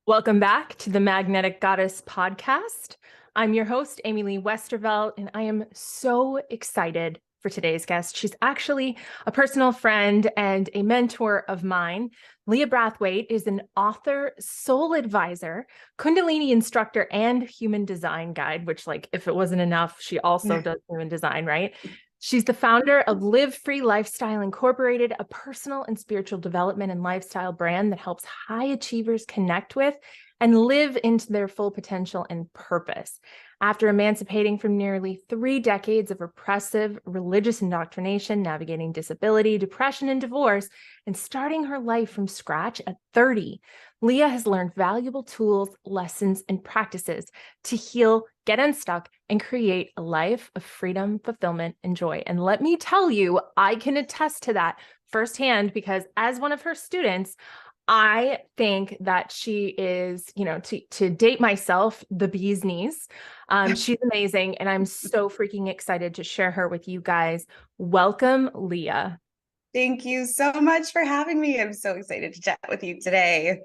Welcome back to the Magnetic Goddess podcast. I'm your host, Amy Lee Westervelt, and I am so excited for today's guest. She's actually a personal friend and a mentor of mine. Leah Brathwaite is an author, soul advisor, Kundalini instructor, and human design guide, which, like, if it wasn't enough, she also does human design, right? She's the founder of Live Free Lifestyle Incorporated, a personal and spiritual development and lifestyle brand that helps high achievers connect with and live into their full potential and purpose. After emancipating from nearly 3 decades of repressive religious indoctrination, navigating disability, depression, and divorce, and starting her life from scratch at 30, Leah has learned valuable tools, lessons, and practices to heal, get unstuck, and create a life of freedom, fulfillment, and joy. And let me tell you, I can attest to that firsthand because as one of her students, I think that she is, to date myself, the bee's knees. She's amazing, and I'm so freaking excited to share her with you guys. Welcome, Leah. Thank you so much for having me. I'm so excited to chat with you today.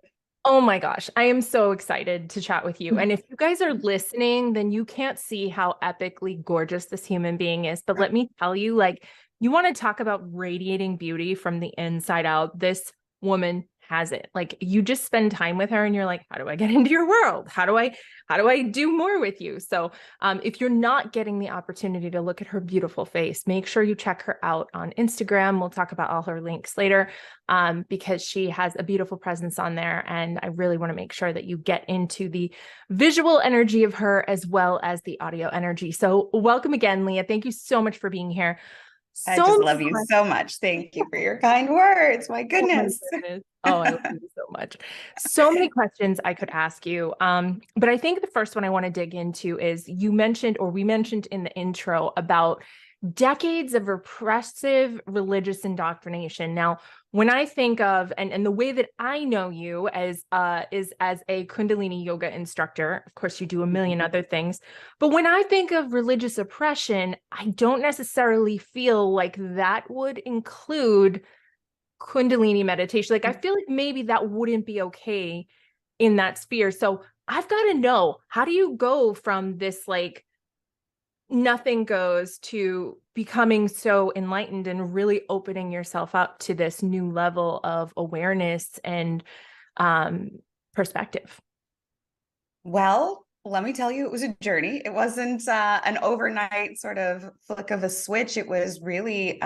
Oh my gosh, I am so excited to chat with you. And if you guys are listening, then you can't see how epically gorgeous this human being is. But let me tell you, like, you want to talk about radiating beauty from the inside out. This woman has it. Like, you just spend time with her and you're like, how do I get into your world? How do I do more with you? So if you're not getting the opportunity to look at her beautiful face, make sure you check her out on Instagram. We'll talk about all her links later because she has a beautiful presence on there. And I really want to make sure that you get into the visual energy of her as well as the audio energy. So welcome again, Leah. Thank you so much for being here. I just So love you so much. Thank you for your kind words. My Oh my goodness. goodness. Oh, I love you so much. So many questions I could ask you. But I think the first one I want to dig into is you mentioned, or we mentioned in the intro about decades of repressive religious indoctrination. Now, when I think of, and the way that I know you as is as a Kundalini yoga instructor, of course, you do a million other things. But when I think of religious oppression, I don't necessarily feel like that would include Kundalini meditation. Like, I feel like maybe that wouldn't be okay in that sphere. So I've got to know, how do you go from this, like, nothing goes to becoming so enlightened and really opening yourself up to this new level of awareness and perspective? Well, let me tell you, it was a journey. It wasn't an overnight sort of flick of a switch. It was really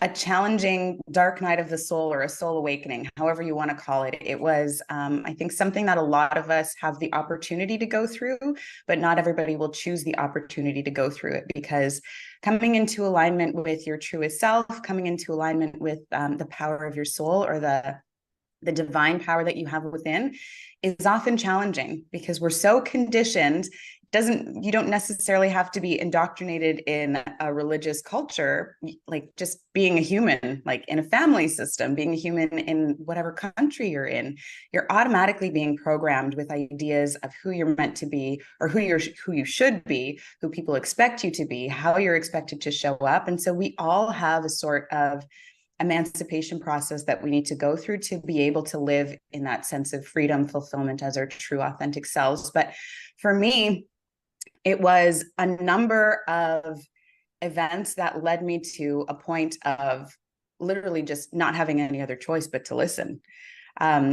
a challenging dark night of the soul, or a soul awakening, however you want to call it. It was, I think, something that a lot of us have the opportunity to go through, but not everybody will choose the opportunity to go through it, because coming into alignment with your truest self, coming into alignment with the power of your soul, or the divine power that you have within, is often challenging, because we're so conditioned. You don't necessarily have to be indoctrinated in a religious culture, like just being a human, like in a family system, being a human in whatever country you're automatically being programmed with ideas of who you're meant to be, or who you should be, who people expect you to be, how you're expected to show up. And so we all have a sort of emancipation process that we need to go through to be able to live in that sense of freedom, fulfillment as our true authentic selves. But for me, it was a number of events that led me to a point of literally just not having any other choice but to listen.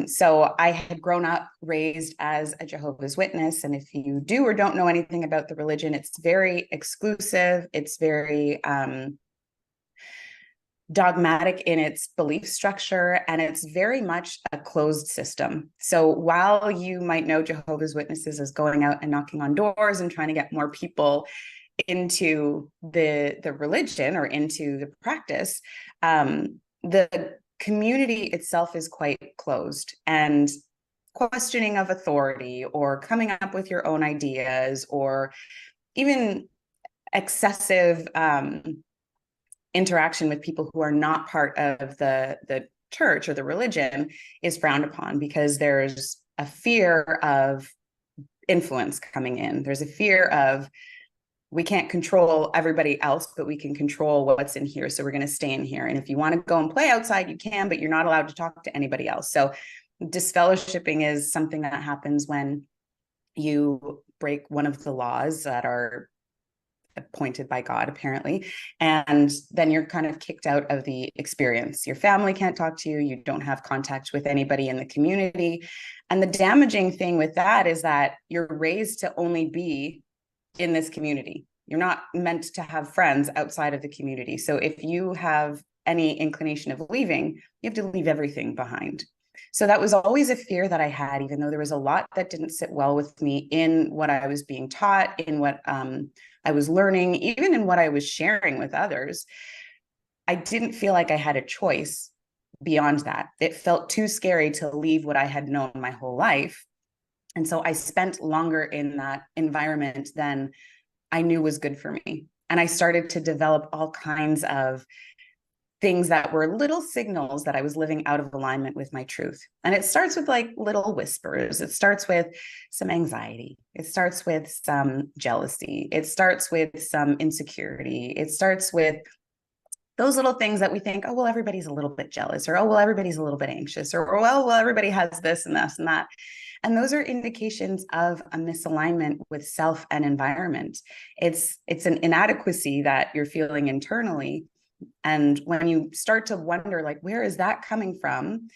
So I had grown up raised as a Jehovah's Witness. And if you do or don't know anything about the religion, it's very exclusive. It's very dogmatic in its belief structure, and it's very much a closed system. So while you might know Jehovah's Witnesses as going out and knocking on doors and trying to get more people into the religion or into the practice, the community itself is quite closed, and questioning of authority, or coming up with your own ideas, or even excessive interaction with people who are not part of the church or the religion is frowned upon, because there's a fear of influence coming in. There's a fear of, we can't control everybody else, but we can control what's in here. So we're going to stay in here. And if you want to go and play outside, you can, but you're not allowed to talk to anybody else. So Disfellowshipping is something that happens when you break one of the laws that are appointed by God, apparently. And then you're kind of kicked out of the experience. Your family can't talk to you. You don't have contact with anybody in the community. And the damaging thing with that is that you're raised to only be in this community. You're not meant to have friends outside of the community. So if you have any inclination of leaving, you have to leave everything behind. So that was always a fear that I had, even though there was a lot that didn't sit well with me in what I was being taught, in what I was learning, even in what I was sharing with others. I didn't feel like I had a choice beyond that. It felt too scary to leave what I had known my whole life. And so I spent longer in that environment than I knew was good for me. And I started to develop all kinds of things that were little signals that I was living out of alignment with my truth. And it starts with like little whispers. It starts with some anxiety. It starts with some jealousy. It starts with some insecurity. It starts with those little things that we think, oh, well, everybody's a little bit jealous, or, oh, well, everybody's a little bit anxious, or, well, everybody has this and this and that. And those are indications of a misalignment with self and environment. It's an inadequacy that you're feeling internally. And when you start to wonder, like, where is that coming from?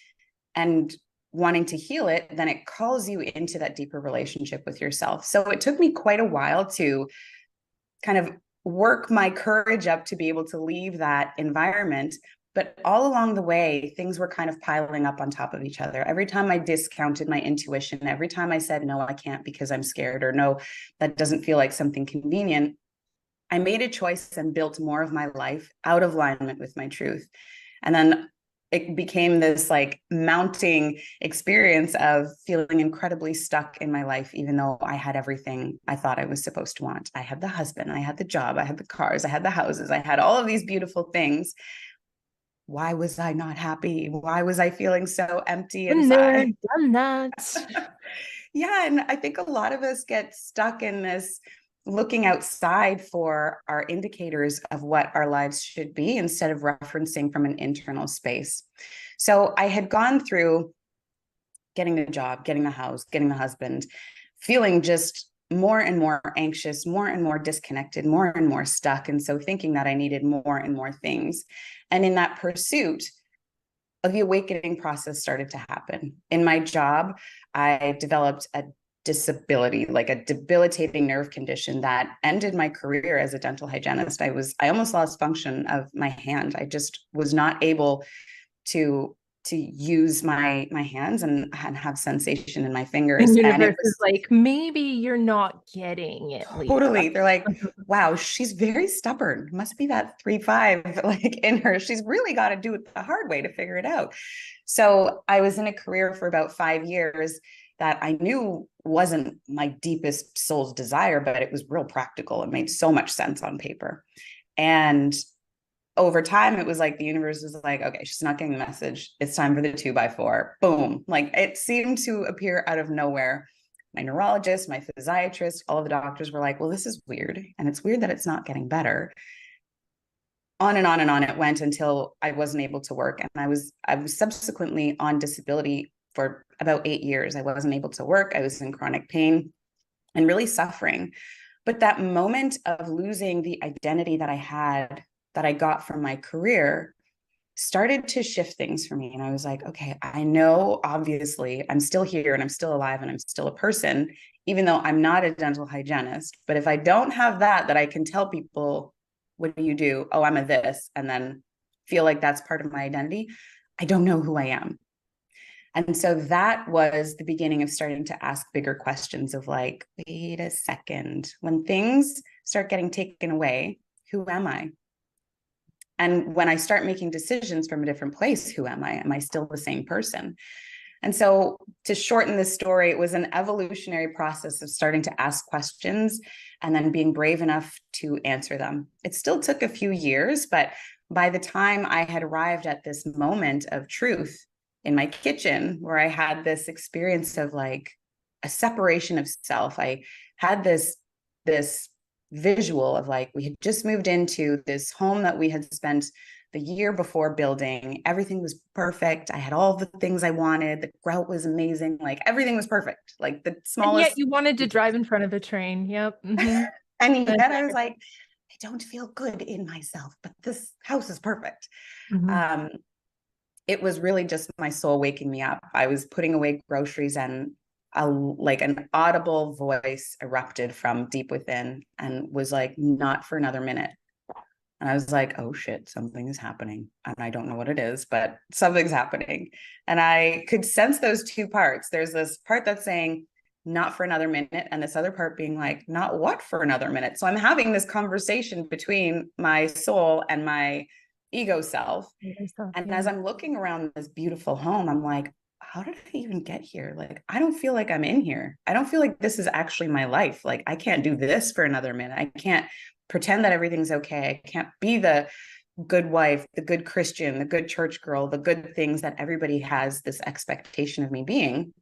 And wanting to heal it, then it calls you into that deeper relationship with yourself. So it took me quite a while to kind of work my courage up to be able to leave that environment. But all along the way, things were kind of piling up on top of each other. Every time I discounted my intuition, every time I said, no, I can't because I'm scared, or no, that doesn't feel like something convenient, I made a choice and built more of my life out of alignment with my truth. And then it became this like mounting experience of feeling incredibly stuck in my life, even though I had everything I thought I was supposed to want. I had the husband, I had the job, I had the cars, I had the houses, I had all of these beautiful things. Why was I not happy? Why was I feeling so empty inside? Been there, done that. Yeah. And I think a lot of us get stuck in this looking outside for our indicators of what our lives should be instead of referencing from an internal space. So I had gone through getting the job, getting the house, getting the husband, feeling just more and more anxious, more and more disconnected, more and more stuck. And so thinking that I needed more and more things. And in that pursuit, the awakening process started to happen. In my job, I developed a disability, like a debilitating nerve condition that ended my career as a dental hygienist. I almost lost function of my hand. I just was not able to use my hands and have sensation in my The fingers. And it universe is was like, maybe you're not getting it, Leah. totally, they're like, wow, she's very stubborn. Must be that 3-5 like in her. She's really got to do it the hard way to figure it out. So I was in a career for about 5 years that I knew wasn't my deepest soul's desire, but it was real practical. It made so much sense on paper. And over time, it was like the universe was like, okay, she's not getting the message. It's time for the 2x4. Boom. Like it seemed to appear out of nowhere. My neurologist, my physiatrist, all of the doctors were like, well, this is weird. And it's weird that it's not getting better. On and on and on it went until I wasn't able to work. And I was subsequently on disability for about 8 years. I wasn't able to work. I was in chronic pain and really suffering. But that moment of losing the identity that I had, that I got from my career, started to shift things for me. And I was like, okay, I know obviously I'm still here and I'm still alive and I'm still a person, even though I'm not a dental hygienist. But if I don't have that I can tell people, what do you do? Oh, I'm a this, and then feel like that's part of my identity, I don't know who I am. And so that was the beginning of starting to ask bigger questions of like, wait a second, when things start getting taken away, who am I? And when I start making decisions from a different place, who am I? Am I still the same person? And so to shorten this story, it was an evolutionary process of starting to ask questions and then being brave enough to answer them. It still took a few years, but by the time I had arrived at this moment of truth in my kitchen, where I had this experience of like a separation of self, I had this visual of like, we had just moved into this home that we had spent the year before building. Everything was perfect. I had all the things I wanted. The grout was amazing. Like everything was perfect. Like the And yet smallest. you wanted to drive in front of a train. Yep. Mm-hmm. And yet I was like, I don't feel good in myself, but this house is perfect. Mm-hmm. It was really just my soul waking me up. I was putting away groceries and like an audible voice erupted from deep within and was like, not for another minute. And I was like, oh shit, something is happening. And I don't know what it is, but something's happening. And I could sense those two parts. There's this part that's saying, not for another minute. And this other part being like, not what for another minute. So I'm having this conversation between my soul and my ego self. And as I'm looking around this beautiful home, I'm like, how did I even get here? Like, I don't feel like I'm in here. I don't feel like this is actually my life. Like, I can't do this for another minute. I can't pretend that everything's okay. I can't be the good wife, the good Christian, the good church girl, the good things that everybody has this expectation of me being.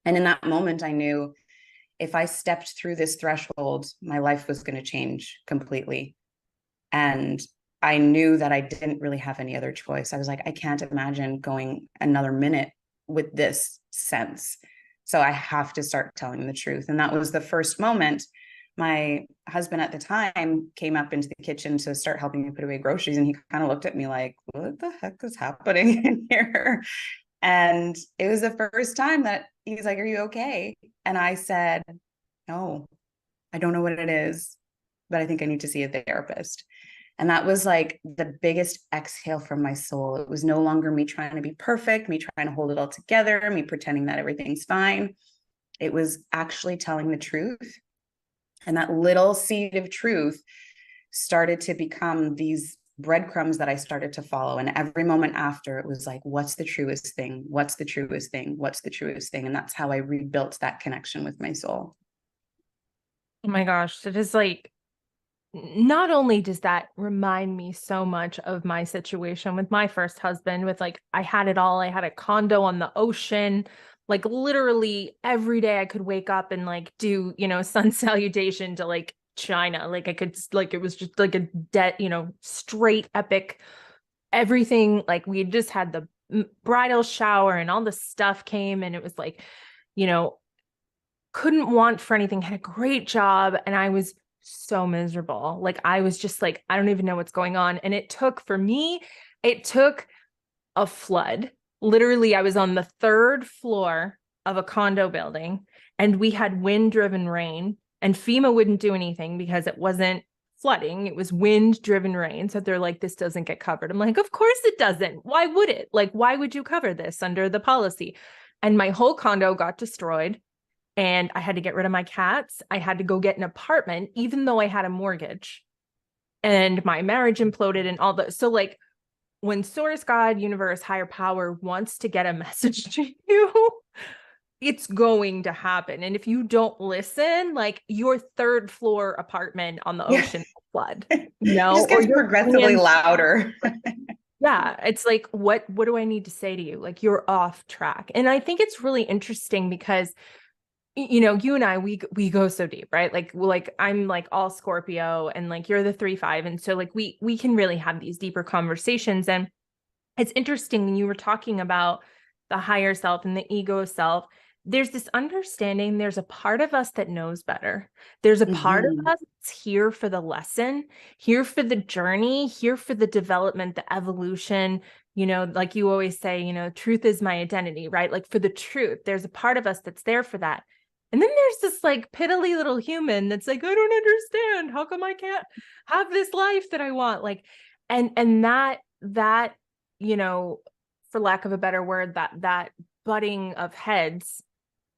And in that moment, I knew if I stepped through this threshold, my life was going to change completely. And I knew that I didn't really have any other choice. I was like, I can't imagine going another minute with this sense. So I have to start telling the truth. And that was the first moment. My husband at the time came up into the kitchen to start helping me put away groceries. And he kind of looked at me like, what the heck is happening in here? And it was the first time that he's like, are you okay? And I said, no, I don't know what it is, but I think I need to see a therapist. And that was like the biggest exhale from my soul. It was no longer me trying to be perfect, me trying to hold it all together, me pretending that everything's fine. It was actually telling the truth. And that little seed of truth started to become these breadcrumbs that I started to follow. And every moment after, it was like, what's the truest thing? What's the truest thing? What's the truest thing? And that's how I rebuilt that connection with my soul. Oh my gosh, it is like, not only does that remind me so much of my situation with my first husband, with like, I had it all. I had a condo on the ocean. Like literally every day I could wake up and like do, sun salutation to like China. Like I could, like, it was just like a debt, straight epic everything. Like we had just had the bridal shower and all the stuff came and it was like, you know, couldn't want for anything, had a great job. And I was so miserable. Like I was just like, I don't even know what's going on. And it took a flood. Literally, I was on the third floor of a condo building and we had wind-driven rain and FEMA wouldn't do anything because it wasn't flooding. It was wind-driven rain. So they're like, this doesn't get covered. I'm like, of course it doesn't. Why would it? Like, why would you cover this under the policy? And my whole condo got destroyed. And I had to get rid of my cats. I had to go get an apartment, even though I had a mortgage. And my marriage imploded and all that. So like when source, God, universe, higher power wants to get a message to you, it's going to happen. And if you don't listen, like your third floor apartment on the ocean will flood, It just or gets your progressively louder. yeah, it's like, what do I need to say to you? Like you're off track. And I think it's really interesting because you and I, we go so deep, right? Like I'm like all Scorpio and like you're the 3/5. And so like we can really have these deeper conversations. And it's interesting when you were talking about the higher self and the ego self, there's this understanding, there's a part of us that knows better. There's a part of us that's here for the lesson, here for the journey, here for the development, the evolution. Like you always say, truth is my identity, right? Like for the truth, there's a part of us that's there for that. And then there's this like piddly little human that's like, I don't understand. How come I can't have this life that I want? Like, and that, for lack of a better word, that butting of heads,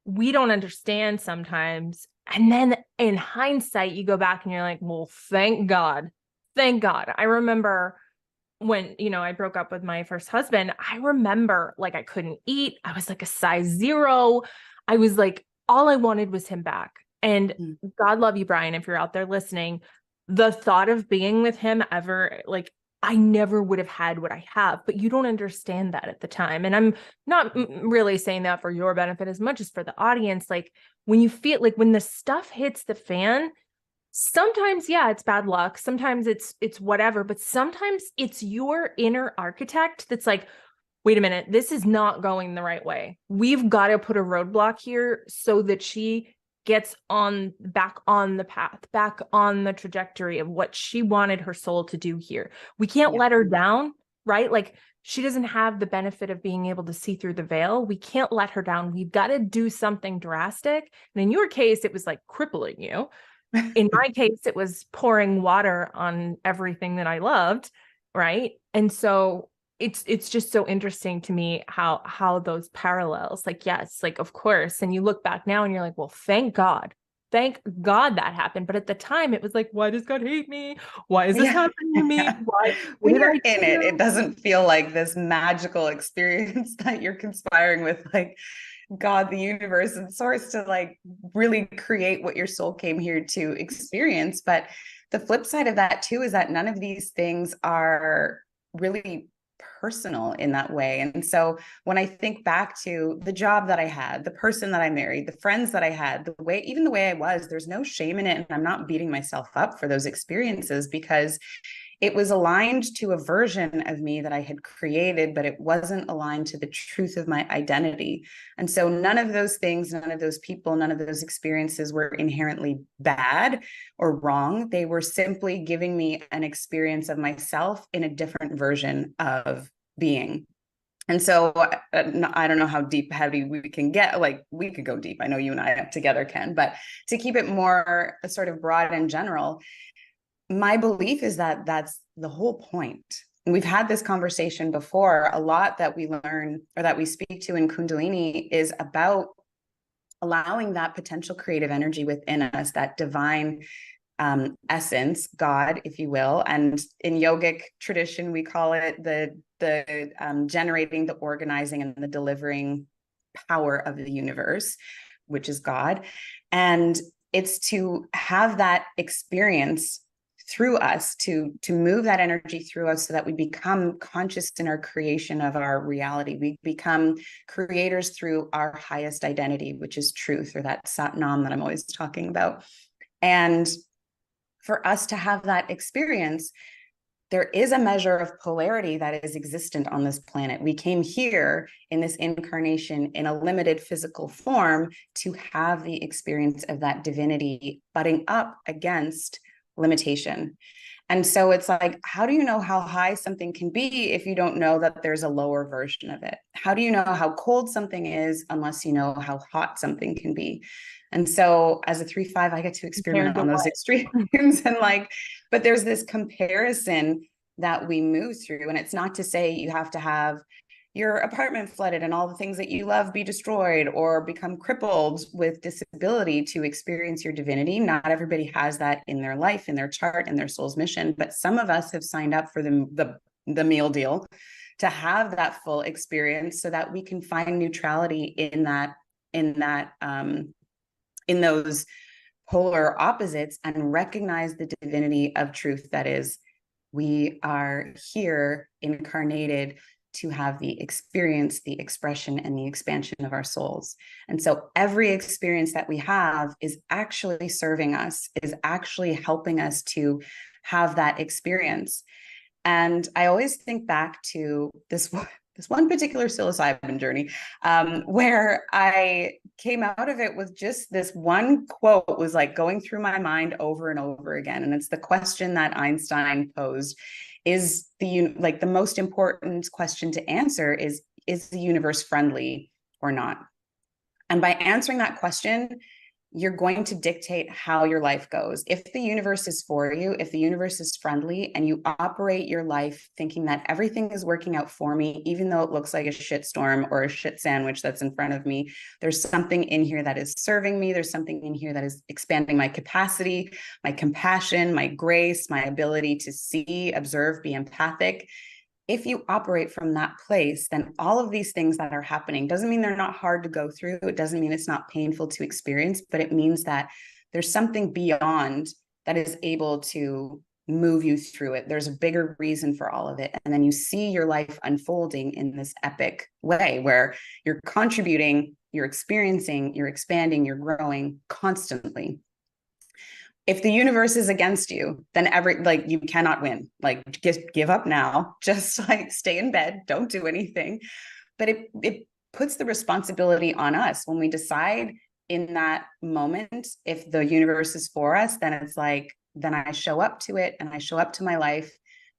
we don't understand sometimes. And then in hindsight, you go back and you're like, well, thank God. Thank God. I remember when, I broke up with my first husband, I remember like I couldn't eat. I was like a size 0. I was like, all I wanted was him back. And God love you, Brian, if you're out there listening, the thought of being with him ever, like I never would have had what I have, but you don't understand that at the time. And I'm not really saying that for your benefit as much as for the audience. Like when you feel like when the stuff hits the fan, Sometimes, yeah, it's bad luck. Sometimes it's whatever, but sometimes it's your inner architect that's like, wait a minute, this is not going the right way. We've got to put a roadblock here so that she gets on back on the path, back on the trajectory of what she wanted her soul to do here. We can't Yeah. let her down, right? Like she doesn't have the benefit of being able to see through the veil. We can't let her down. We've got to do something drastic. And in your case, it was like crippling you. In my case, it was pouring water on everything that I loved, right? And so it's just so interesting to me how those parallels, like, yes, like of course. And you look back now and you're like, well, thank God. Thank God that happened. But at the time it was like, why does God hate me? Why is this Yeah. happening to me? Why, what When did you're I in it, it do? doesn't feel like this magical experience that you're conspiring with like God, the universe, and source to like really create what your soul came here to experience. But the flip side of that too is that none of these things are really personal in that way. And so when I think back to the job that I had, the person that I married, the friends that I had, the way, even the way I was, there's no shame in it. And I'm not beating myself up for those experiences because it was aligned to a version of me that I had created, but it wasn't aligned to the truth of my identity. And so none of those things, none of those people, none of those experiences were inherently bad or wrong. They were simply giving me an experience of myself in a different version of being. And so I don't know how deep, heavy we can get. Like we could go deep. I know you and I together can, but to keep it more sort of broad and general, my belief is that that's the whole point. And we've had this conversation before. A lot that we learn or that we speak to in Kundalini is about allowing that potential creative energy within us, that divine essence, God, if you will. And in yogic tradition, we call it the generating, the organizing, and the delivering power of the universe, which is God. And it's to have that experience through us, to move that energy through us so that we become conscious in our creation of our reality. We become creators through our highest identity, which is truth, or that Satnam that I'm always talking about. And for us to have that experience, there is a measure of polarity that is existent on this planet. We came here in this incarnation in a limited physical form to have the experience of that divinity butting up against limitation. And so it's like, how do you know how high something can be if you don't know that there's a lower version of it? How do you know how cold something is unless you know how hot something can be? And so as a 3/5, I get to experiment on those extremes and like, but there's this comparison that we move through. And it's not to say you have to have your apartment flooded and all the things that you love be destroyed or become crippled with disability to experience your divinity. Not everybody has that in their life, in their chart, in their soul's mission, but some of us have signed up for the meal deal to have that full experience so that we can find neutrality in those polar opposites and recognize the divinity of truth. That is, we are here incarnated to have the experience, the expression, and the expansion of our souls. And so every experience that we have is actually serving us, is actually helping us to have that experience. And I always think back to this one particular psilocybin journey, where I came out of it with just this one quote was like going through my mind over and over again. And it's the question that Einstein posed: is the most important question to answer is the universe friendly or not? And by answering that question, you're going to dictate how your life goes. If the universe is for you, if the universe is friendly, and you operate your life thinking that everything is working out for me, even though it looks like a shit storm or a shit sandwich that's in front of me, there's something in here that is serving me. There's something in here that is expanding my capacity, my compassion, my grace, my ability to see, observe, be empathic. If you operate from that place, then all of these things that are happening doesn't mean they're not hard to go through. It doesn't mean it's not painful to experience, but it means that there's something beyond that is able to move you through it. There's a bigger reason for all of it. And then you see your life unfolding in this epic way where you're contributing, you're experiencing, you're expanding, you're growing constantly. if the universe is against you, then you cannot win. Like, just give up now. Just like stay in bed, don't do anything. But it puts the responsibility on us when we decide in that moment, if the universe is for us, then it's like, then I show up to it and I show up to my life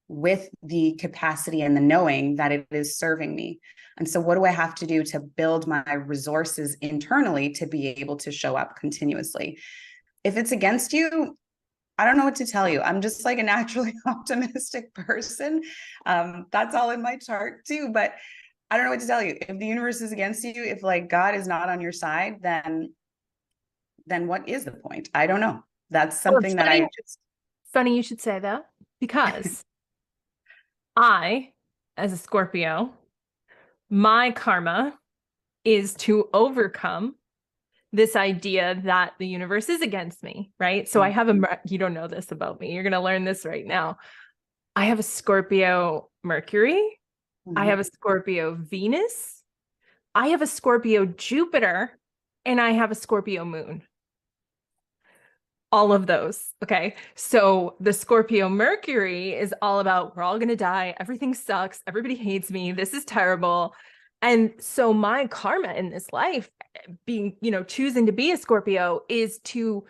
with the capacity and the knowing that it is serving me. And so what do I have to do to build my resources internally to be able to show up continuously? If it's against you, I don't know what to tell you. I'm just like a naturally optimistic person. That's all in my chart too, but I don't know what to tell you. If the universe is against you, if like God is not on your side, then what is the point? I don't know. That's Well, it's something that I just funny you should say that, because I, as a Scorpio, my karma is to overcome this idea that the universe is against me, right? So I have you don't know this about me. You're going to learn this right now. I have a Scorpio Mercury. I have a Scorpio Venus. I have a Scorpio Jupiter, and I have a Scorpio Moon. All of those. Okay. So the Scorpio Mercury is all about, we're all going to die. Everything sucks. Everybody hates me. This is terrible. And so my karma in this life, being, choosing to be a Scorpio, is to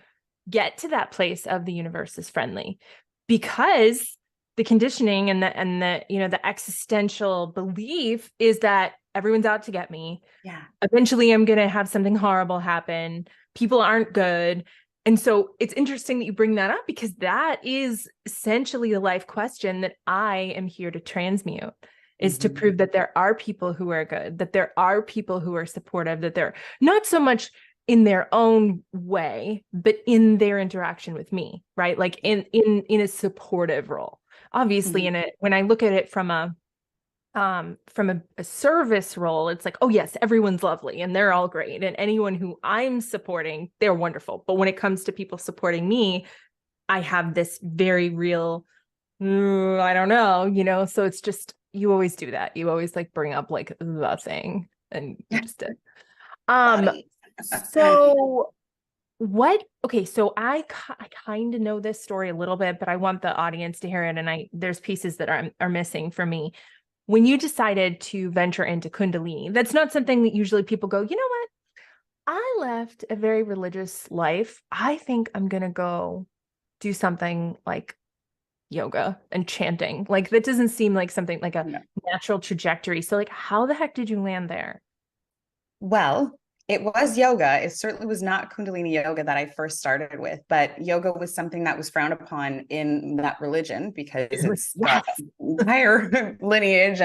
get to that place of the universe is friendly, because the conditioning and the existential belief is that everyone's out to get me. Yeah. Eventually I'm going to have something horrible happen. People aren't good. And so it's interesting that you bring that up, because that is essentially the life question that I am here to transmute, is to prove that there are people who are good, that there are people who are supportive, that they're not so much in their own way, but in their interaction with me, right? Like in a supportive role. Obviously, when I look at it from a service role, it's like, oh yes, everyone's lovely and they're all great, and anyone who I'm supporting, they're wonderful. But when it comes to people supporting me, I have this very real, I don't know, so it's just, you always do that. You always like bring up like the thing, and you just did. So okay, so I kind of know this story a little bit, but I want the audience to hear it, and there's pieces that are missing for me. When you decided to venture into Kundalini, that's not something that usually people go, you know what? I left a very religious life. I think I'm going to go do something like yoga and chanting. Like, that doesn't seem like something like a natural trajectory. So like, how the heck did you land there? Well, it was yoga. It certainly was not Kundalini yoga that I first started with, but yoga was something that was frowned upon in that religion because it's got higher lineage.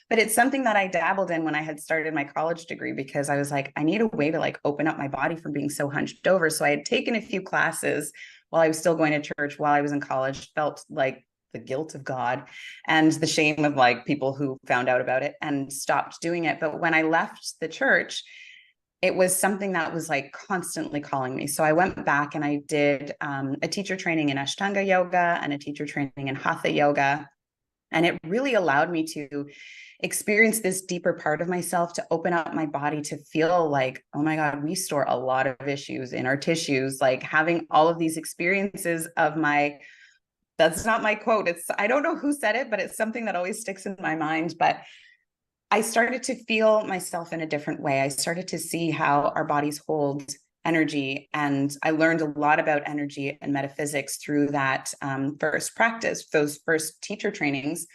But it's something that I dabbled in when I had started my college degree, because I was like, I need a way to like open up my body from being so hunched over. So I had taken a few classes while I was still going to church while I was in college, felt like the guilt of God and the shame of like people who found out about it, and stopped doing it. But when I left the church, it was something that was like constantly calling me. So I went back and I did a teacher training in Ashtanga yoga and a teacher training in Hatha yoga. And it really allowed me to experience this deeper part of myself, to open up my body, to feel like, oh my God, we store a lot of issues in our tissues. Like having all of these experiences of that's not my quote. I don't know who said it, but it's something that always sticks in my mind. But I started to feel myself in a different way. I started to see how our bodies hold energy. And I learned a lot about energy and metaphysics through that first practice, those first teacher trainings.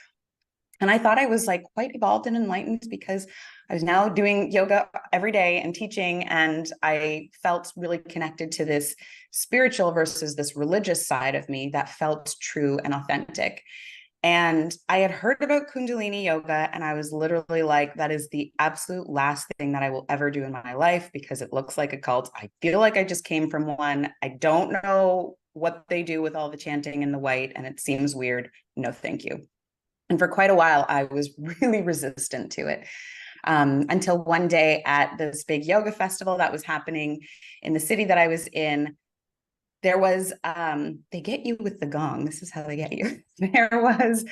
And I thought I was like quite evolved and enlightened, because I was now doing yoga every day and teaching. And I felt really connected to this spiritual versus this religious side of me that felt true and authentic. And I had heard about Kundalini yoga, and I was literally like, that is the absolute last thing that I will ever do in my life, because it looks like a cult. I feel like I just came from one. I don't know what they do with all the chanting and the white, and it seems weird. No, thank you. And for quite a while, I was really resistant to it. Until one day at this big yoga festival that was happening in the city that I was in, there was they get you with the gong. This is how they get you. There was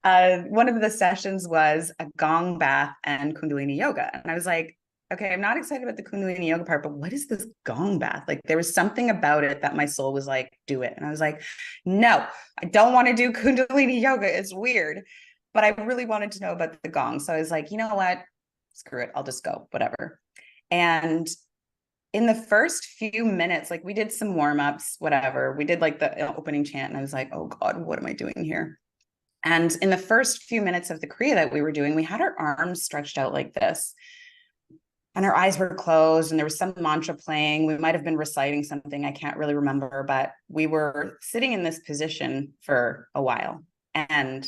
one of the sessions was a gong bath and Kundalini yoga, and I was like, okay, I'm not excited about the Kundalini yoga part, but what is this gong bath? Like there was something about it that my soul was like, do it. And I was like, no, I don't want to do Kundalini yoga. It's weird. But I really wanted to know about the gong. So I was like, you know what? Screw it. I'll just go, whatever. And in the first few minutes, like we did some warm-ups, whatever. We did like the opening chant, and I was like, oh God, what am I doing here? And in the first few minutes of the Kriya that we were doing, we had our arms stretched out like this. And our eyes were closed, and there was some mantra playing. We might have been reciting something. I can't really remember, but we were sitting in this position for a while, and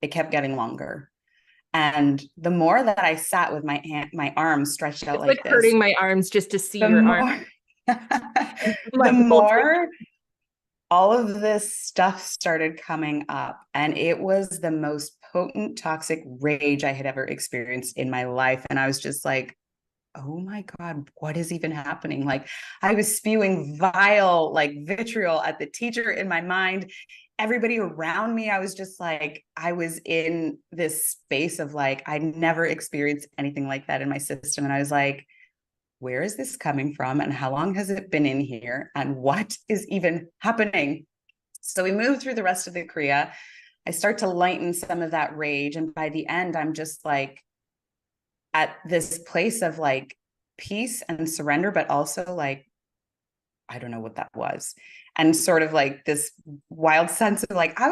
it kept getting longer. And the more that I sat with my arms stretched out It's like like this, hurting my arms just to see the your arm. more, the more all of this stuff started coming up. And it was the most potent, toxic rage I had ever experienced in my life. And I was just like, oh my God, what is even happening? Like I was spewing vile, like vitriol at the teacher in my mind. Everybody around me, I was just like, I was in this space of like, I'd never experienced anything like that in my system. And I was like, where is this coming from? And how long has it been in here? And what is even happening? So we move through the rest of the Kriya. I start to lighten some of that rage. And by the end, I'm just like at this place of like peace and surrender, but also like, I don't know what that was. And sort of like this wild sense of like, I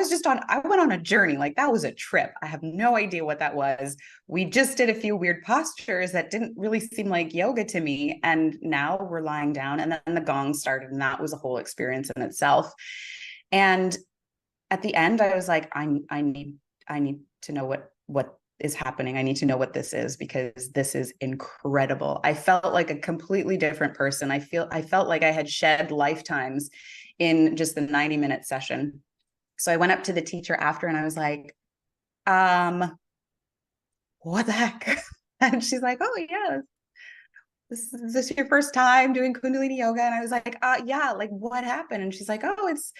went on a journey. Like that was a trip. I have no idea what that was. We just did a few weird postures that didn't really seem like yoga to me. And now we're lying down, and then the gong started, and that was a whole experience in itself. And at the end, I was like, I need to know what is happening. I need to know what this is, because this is incredible. I felt like a completely different person. I felt like I had shed lifetimes in just the 90-minute session. So I went up to the teacher after, and I was like, what the heck? And she's like, oh yeah, this is this your first time doing Kundalini yoga? And I was like, yeah, like what happened? And she's like, oh, it's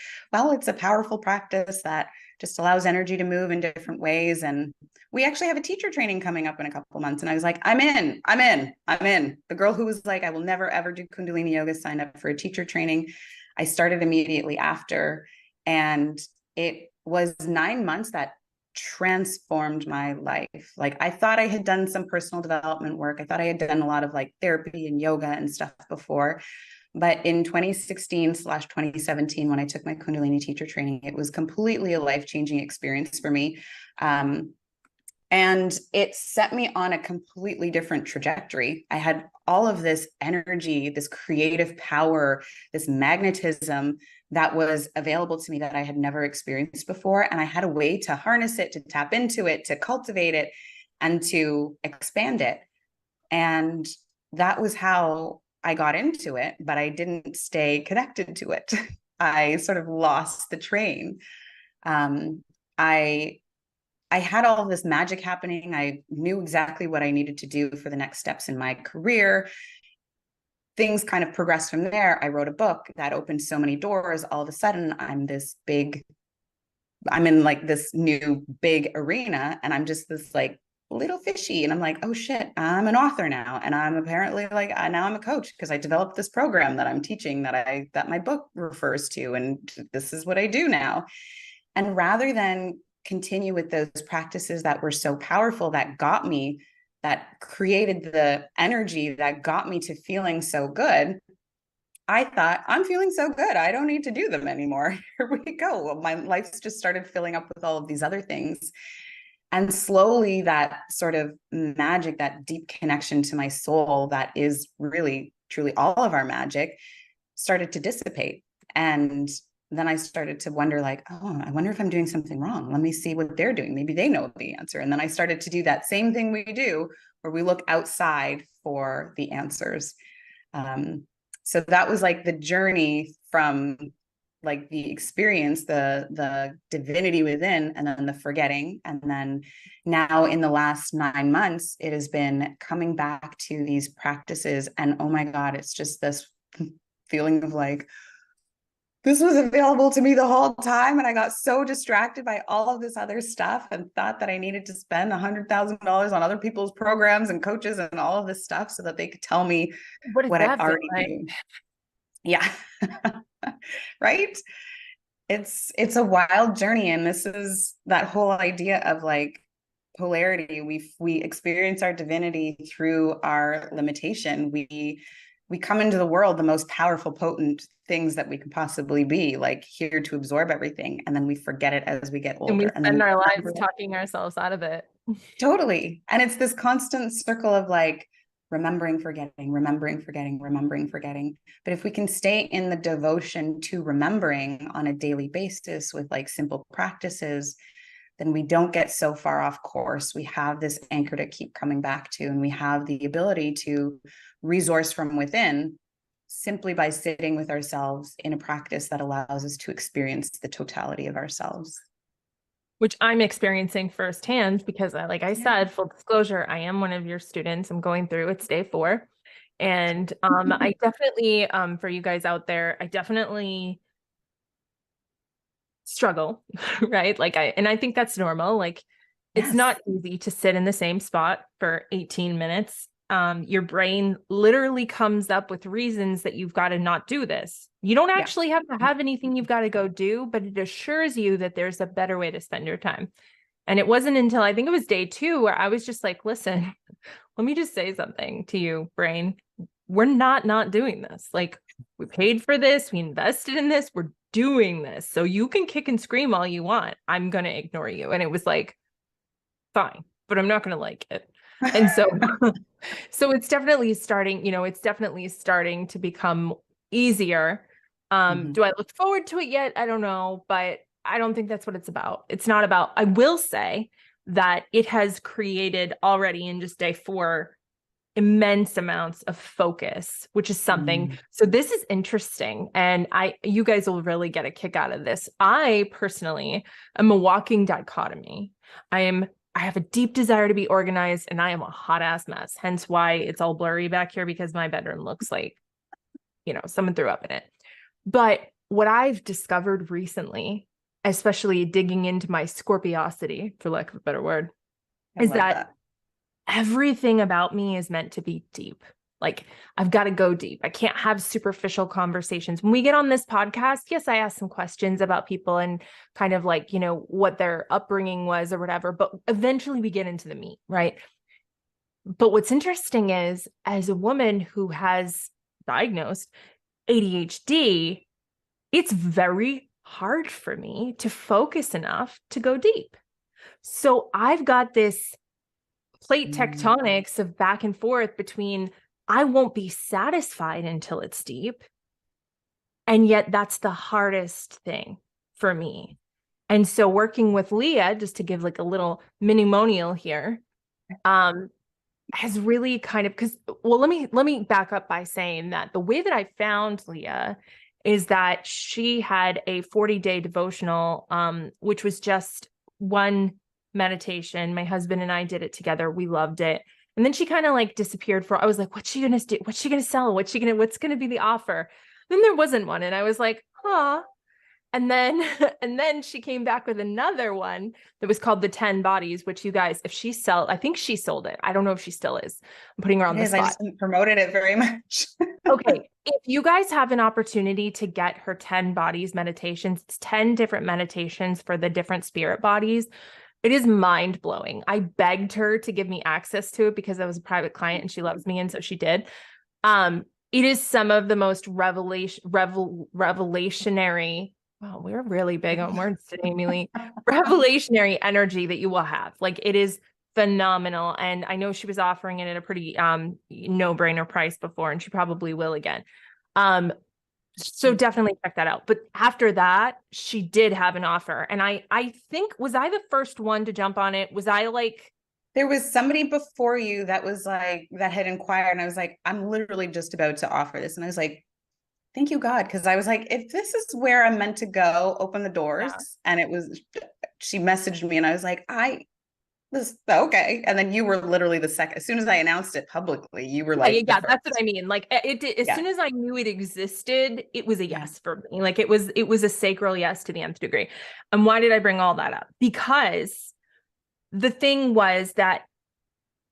a powerful practice that just allows energy to move in different ways. And we actually have a teacher training coming up in a couple months. And I was like, I'm in. The girl who was like, I will never ever do Kundalini yoga signed up for a teacher training. I started immediately after. And it was 9 months that transformed my life. Like I thought I had done some personal development work. I thought I had done a lot of like therapy and yoga and stuff before. But in 2016/2017, when I took my Kundalini teacher training, it was completely a life-changing experience for me. And it set me on a completely different trajectory. I had all of this energy, this creative power, this magnetism that was available to me that I had never experienced before. And I had a way to harness it, to tap into it, to cultivate it, and to expand it. And that was how I got into it, but I didn't stay connected to it. I sort of lost the train. I had all of this magic happening. I knew exactly what I needed to do for the next steps in my career. Things kind of progressed from there. I wrote a book that opened so many doors. All of a sudden, I'm in like this new big arena, and I'm just this like little fishy. And I'm like, oh shit, I'm an author now. And I'm apparently like, now I'm a coach because I developed this program that I'm teaching that my book refers to. And this is what I do now. And rather than continue with those practices that were so powerful, that created the energy that got me to feeling so good, I thought, I'm feeling so good, I don't need to do them anymore. Here we go. Well, my life's just started filling up with all of these other things. And slowly that sort of magic, that deep connection to my soul, that is really, truly all of our magic, started to dissipate. And then I started to wonder like, oh, I wonder if I'm doing something wrong. Let me see what they're doing. Maybe they know the answer. And then I started to do that same thing we do, where we look outside for the answers. So that was like the journey from like the experience, the divinity within, and then the forgetting. And then now in the last 9 months, it has been coming back to these practices. And oh my God, it's just this feeling of like, this was available to me the whole time. And I got so distracted by all of this other stuff and thought that I needed to spend $100,000 on other people's programs and coaches and all of this stuff so that they could tell me What does what I that feel already like? knew. Yeah. Right. It's a wild journey. And this is that whole idea of like polarity. We experience our divinity through our limitation. We come into the world the most powerful, potent things that we could possibly be, like here to absorb everything. And then we forget it as we get And we older. And then spend we our lives remember it. talking ourselves out of it. Totally. And it's this constant circle of like remembering, forgetting, remembering, forgetting, remembering, forgetting. But if we can stay in the devotion to remembering on a daily basis with like simple practices, then we don't get so far off course. We have this anchor to keep coming back to, and we have the ability to resource from within simply by sitting with ourselves in a practice that allows us to experience the totality of ourselves. Which I'm experiencing firsthand because like I Yeah. said, full disclosure, I am one of your students. I'm going through, it's day 4. And I definitely, for you guys out there, I definitely struggle, right? And I think that's normal. Like it's Yes. not easy to sit in the same spot for 18 minutes. Your brain literally comes up with reasons that you've got to not do this. You don't Yeah. actually have to have anything you've got to go do, but it assures you that there's a better way to spend your time. And it wasn't until I think it was day 2 where I was just like, listen, let me just say something to you, brain. We're not doing this. Like we paid for this, we invested in this, we're doing this. So you can kick and scream all you want. I'm going to ignore you. And it was like, fine, but I'm not going to like it. And so, so it's definitely starting, it's definitely starting to become easier. Do I look forward to it yet? I don't know, but I don't think that's what it's about. It's not about, I will say that it has created already in just day 4 immense amounts of focus, which is something. So this is interesting. And you guys will really get a kick out of this. I personally am a walking dichotomy. I have a deep desire to be organized and I am a hot ass mess. Hence why it's all blurry back here because my bedroom looks like, someone threw up in it. But what I've discovered recently, especially digging into my Scorpiosity, for lack of a better word, is that everything about me is meant to be deep. Like I've got to go deep. I can't have superficial conversations. When we get on this podcast, yes, I ask some questions about people and kind of like, what their upbringing was or whatever, but eventually we get into the meat, right? But what's interesting is as a woman who has diagnosed ADHD, it's very hard for me to focus enough to go deep. So I've got this plate tectonics of back and forth between I won't be satisfied until it's deep. And yet that's the hardest thing for me. And so working with Leah, just to give like a little mini-monial here, has really kind of, let me back up by saying that the way that I found Leah is that she had a 40-day devotional, which was just one meditation. My husband and I did it together. We loved it. And then she kind of like disappeared I was like, what's she going to do? What's she going to sell? What's going to be the offer? Then there wasn't one. And I was like, huh. And then, and then she came back with another one that was called The 10 Bodies, which you guys, I think she sold it. I don't know if she still is. I'm putting her on the spot. I just haven't promoted it very much. Okay. If you guys have an opportunity to get her 10 Bodies meditations, it's 10 different meditations for the different spirit bodies. It is mind blowing. I begged her to give me access to it because I was a private client and she loves me. And so she did. It is some of the most revelationary. Wow, we're really big on words today, Emily. Revelationary energy that you will have. Like it is phenomenal. And I know she was offering it at a pretty no-brainer price before, and she probably will again. So definitely check that out. But after that, she did have an offer. And I think, was I the first one to jump on it? Was I like, there was somebody before you that was like, that had inquired. And I was like, I'm literally just about to offer this. And I was like, thank you, God. Cause I was like, if this is where I'm meant to go, open the doors. Yeah. And she messaged me and I was like, this, okay. And then you were literally the second, as soon as I announced it publicly, you were Yeah, yeah, like the yeah, that's what first. I mean. Like as Yeah. soon as I knew it existed, it was a Yeah. yes for me. Like it was a sacral yes to the nth degree. And why did I bring all that up? Because the thing was that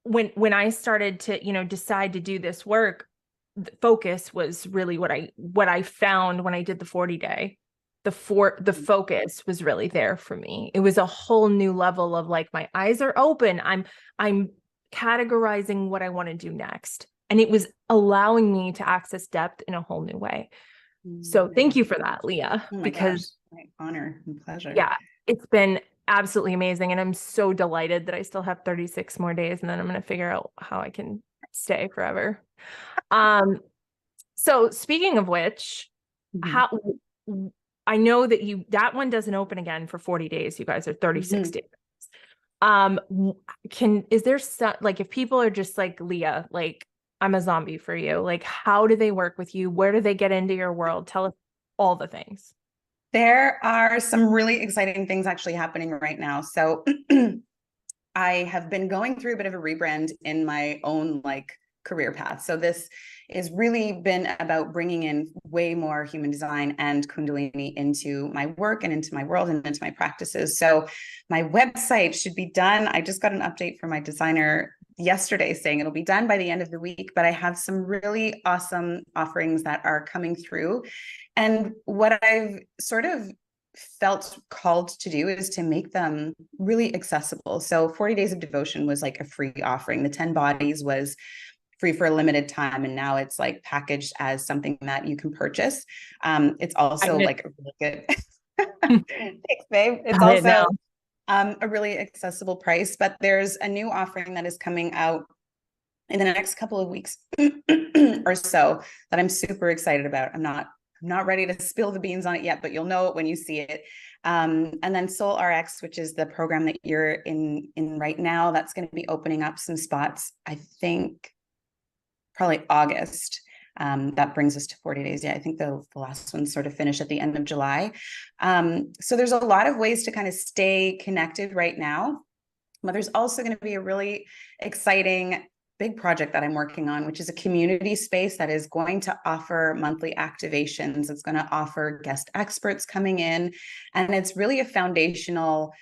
when I started to, decide to do this work, the focus was really what I found when I did the 40 day. The focus was really there for me. It was a whole new level of like my eyes are open. I'm categorizing what I want to do next. And it was allowing me to access depth in a whole new way. So thank you for that, Leah, Oh my gosh, because my honor and pleasure. yeah, it's been absolutely amazing. And I'm so delighted that I still have 36 more days and then I'm going to figure out how I can stay forever. Um, so speaking of which, Mhm. how I know that that one doesn't open again for 40 days. You guys are 36 Mhm. days. Is there like if people are just like Leah, like I'm a zombie for you, like how do they work with you? Where do they get into your world? Tell us all the things. There are some really exciting things actually happening right now. So I have been going through a bit of a rebrand in my own like career path. So this has really been about bringing in way more human design and Kundalini into my work and into my world and into my practices. So my website should be done. I just got an update from my designer yesterday saying it'll be done by the end of the week, but I have some really awesome offerings that are coming through. And what I've sort of felt called to do is to make them really accessible. So 40 Days of Devotion was like a free offering. The 10 Bodies was free for a limited time. And now it's like packaged as something that you can purchase. It's also like a really good, thanks, babe. It's Got it also now. a really accessible price, but there's a new offering that is coming out in the next couple of weeks or so that I'm super excited about. I'm not ready to spill the beans on it yet, but you'll know it when you see it. And then Soul RX, which is the program that you're in right now, that's going to be opening up some spots, I think probably August. That brings us to 40 days. Yeah, I think the last one sort of finished at the end of July. So there's a lot of ways to kind of stay connected right now. But there's also going to be a really exciting big project that I'm working on, which is a community space that is going to offer monthly activations. It's going to offer guest experts coming in, and it's really a foundational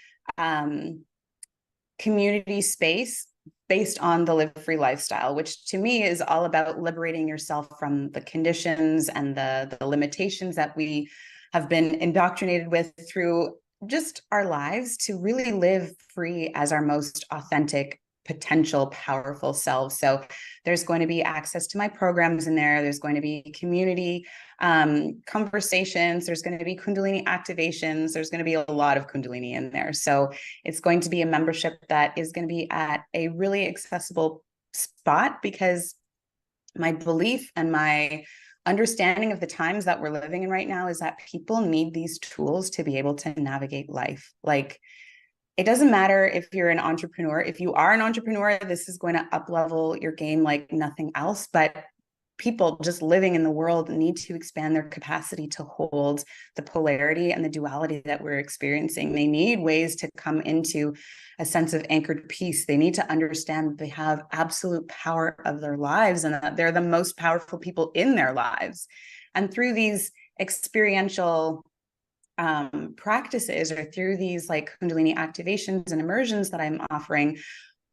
community space based on the live free lifestyle, which to me is all about liberating yourself from the conditions and the limitations that we have been indoctrinated with through just our lives to really live free as our most authentic potential powerful selves. So there's going to be access to my programs in there. There's going to be community conversations. There's going to be Kundalini activations. There's going to be a lot of Kundalini in there. So it's going to be a membership that is going to be at a really accessible spot, because my belief and my understanding of the times that we're living in right now is that people need these tools to be able to navigate life. Like, it doesn't matter if you're an entrepreneur. If you are an entrepreneur, this is going to up level your game like nothing else. But people just living in the world need to expand their capacity to hold the polarity and the duality that we're experiencing. They need ways to come into a sense of anchored peace. They need to understand that they have absolute power of their lives and that they're the most powerful people in their lives. And through these experiential practices, or through these like Kundalini activations and immersions that I'm offering,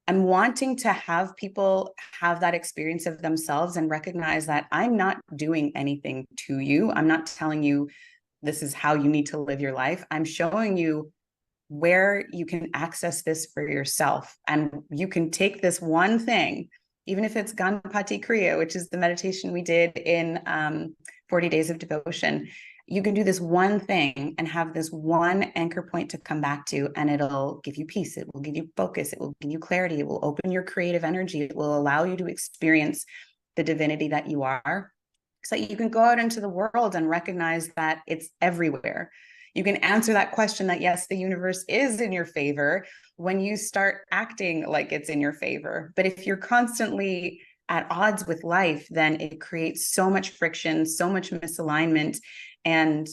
I'm wanting to have people have that experience of themselves and recognize that I'm not doing anything to you. I'm not telling you this is how you need to live your life. I'm showing you where you can access this for yourself. And you can take this one thing, even if it's Ganpati Kriya, which is the meditation we did in 40 Days of Devotion. You can do this one thing and have this one anchor point to come back to, and it'll give you peace. It will give you focus. It will give you clarity. It will open your creative energy. It will allow you to experience the divinity that you are, so that you can go out into the world and recognize that it's everywhere. You can answer that question that, yes, the universe is in your favor when you start acting like it's in your favor. But if you're constantly at odds with life, then it creates so much friction, so much misalignment, and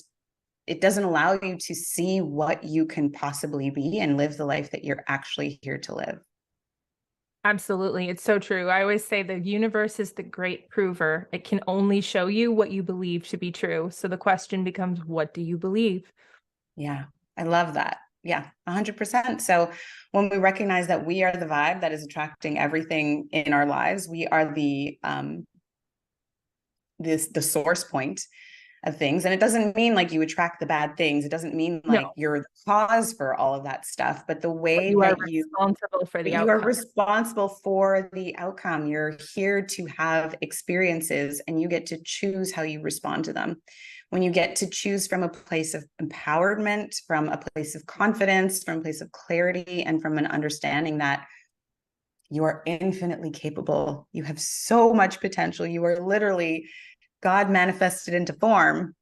it doesn't allow you to see what you can possibly be and live the life that you're actually here to live. Absolutely. It's so true. I always say the universe is the great prover. It can only show you what you believe to be true. So the question becomes, what do you believe? Yeah, I love that. Yeah, 100%. So when we recognize that we are the vibe that is attracting everything in our lives, we are the source point of things. And it doesn't mean like you attract the bad things. It doesn't mean like No, you're the cause for all of that stuff, but the but way you are that responsible for the you are outcome. responsible for the outcome. You're here to have experiences and you get to choose how you respond to them. When you get to choose from a place of empowerment, from a place of confidence, from a place of clarity, and from an understanding that you are infinitely capable, you have so much potential, you are literally God manifested into form,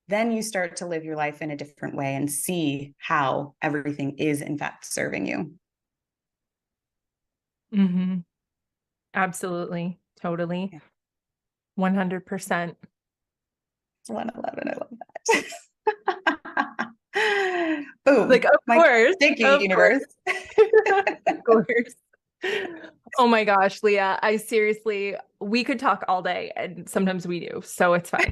then you start to live your life in a different way and see how everything is in fact serving you. Mm-hmm. Absolutely. Totally. Yeah. 100%. 111. I love that. Boom. Like, My thank you, of course, universe. of course. Oh my gosh, Leah, I seriously, we could talk all day and sometimes we do, so it's fine.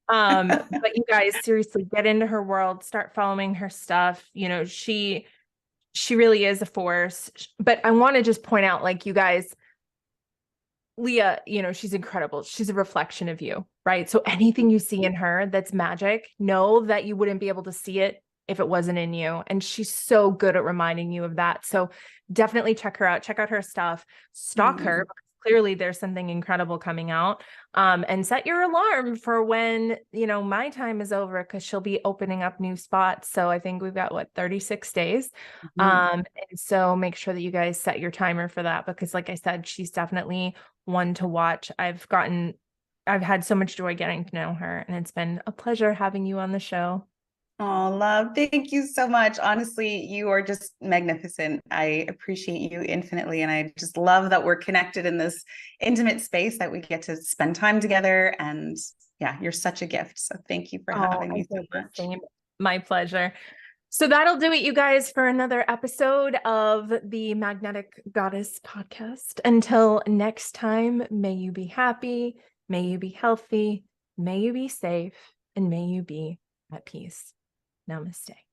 But you guys seriously get into her world, start following her stuff. You know, she really is a force. But I want to just point out, like, you guys, Leah, you know, she's incredible. She's a reflection of you, right? So anything you see in her that's magic, know that you wouldn't be able to see it if it wasn't in you. And she's so good at reminding you of that. So definitely check her out, check out her stuff, stalk her, because clearly there's something incredible coming out. And set your alarm for when, you know, my time is over, because she'll be opening up new spots. So I think we've got, what, 36 days. And so make sure that you guys set your timer for that, because like I said, she's definitely one to watch. I've had so much joy getting to know her, and it's been a pleasure having you on the show. Oh, love. Thank you so much. Honestly, you are just magnificent. I appreciate you infinitely. And I just love that we're connected in this intimate space that we get to spend time together. And yeah, you're such a gift. So thank you for Oh, having I me so feel the much. same. My pleasure. So that'll do it, you guys, for another episode of the Magnetic Goddess podcast. Until next time, may you be happy, may you be healthy, may you be safe, and may you be at peace. Namaste.